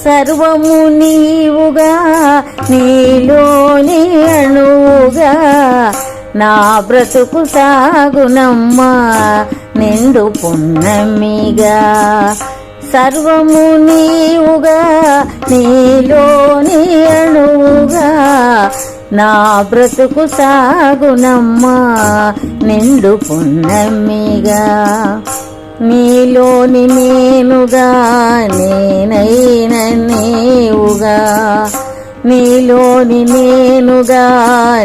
సర్వము నీవుగా నీలోని అణువుగా నా బ్రతుకు సాగునమ్మా నిండు పున్నమిగా. సర్వము నీవుగా నీలోని అణువుగా నా బ్రతుకు సాగునమ్మా నిండు పున్నమిగా. నీలోని నేనుగా నేనైన నీవుగా నీలోని నేనుగా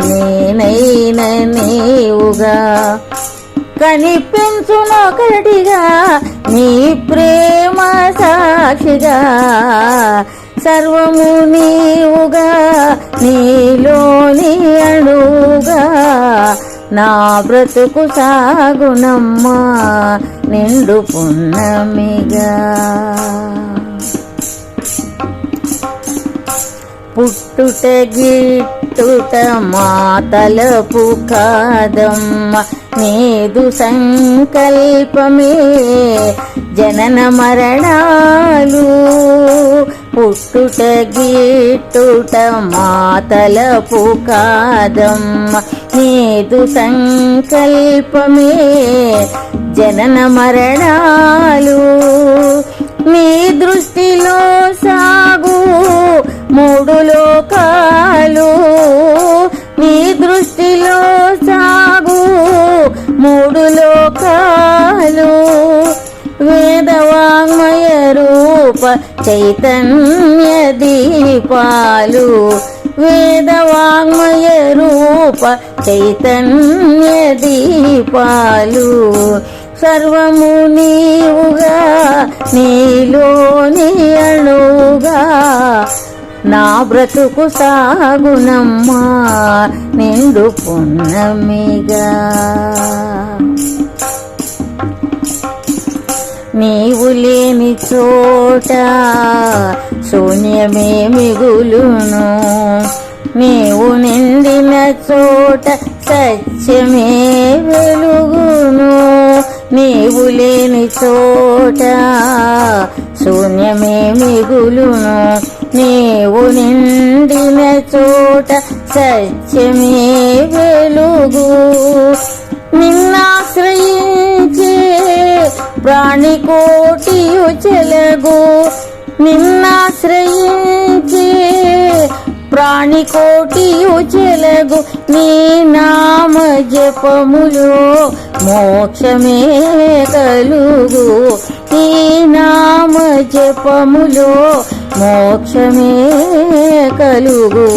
నేనైన నీవుగా కనిపించునొకటిగా నీ ప్రేమ సాక్షిగా. సర్వము నీవుగా నీలోని అణువుగా నా బ్రతుకు సాగునమ్మా నిండు పున్నమిగా. పుట్టుట గిట్టుట మా తలపు కాదమ్మ నీదు సంకల్పమే జనన మరణాలు. పుట్టుట గిట్టుట మా తలపు కాదమ్మ నీదు సంకల్పమే జనన మరణాలు. నీ దృష్టిలో సాగు మూడు లోకాలు నీ దృష్టిలో సాగు మూడు లోకాలు. వేదవాంగ్మయ రూప చైతన్య దీపాలు వేదవాంగ్మయ రూప చైతన్య దీపాలు. సర్వము నీవుగా నీలోని అణువుగా నా బ్రతుకు సాగునమ్మా నిండు పున్నమిగా. నీవు లేని చోట శూన్యమే మిగులును నీవు నిండిన చోట సత్యమే వెలుగును. నీవు లేని చోట శూన్యమే మిగులును నీవు నిండిన చోట సత్యమే వెలుగు. నిన్నాశ్రయించే ప్రాణికోటియు చెలగు నిన్నాశ్రయించే ప్రాణికోటియు చెలగు. నీ నామ జపములో మోక్షమే కలుగు నీ నామ జపములో మోక్షమే కలుగు.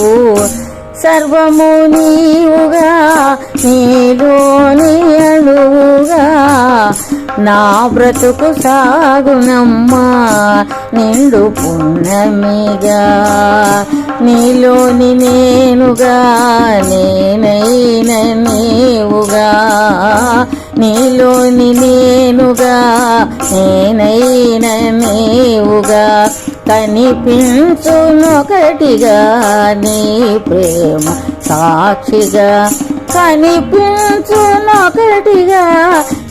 సర్వము నీవుగా నీలోని అణువుగా నా బ్రతుకు సాగునమ్మా నిండు పున్నమిగా. నీలోని నేనుగా నేనైన నీవుగా నీలోని నేనుగా నేనైన నీవుగా కనిపించునొకటిగా నీ ప్రేమ సాక్షిగా కనిపించునొకటిగా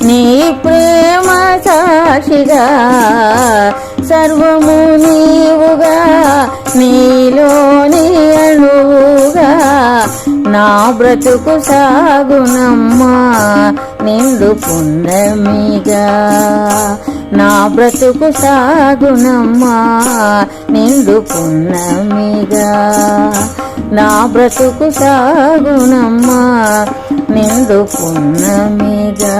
నీ ప్రేమ సాక్షిగా. సర్వము నీవుగా నీలోని అణువుగా నా బ్రతుకు సాగునమ్మా నిండు పున్నమిగా. నా బ్రతుకు సాగునమ్మా నిండు పున్నమిగా. నా బ్రతుకు సాగునమ్మా నిండు పున్నమిగా.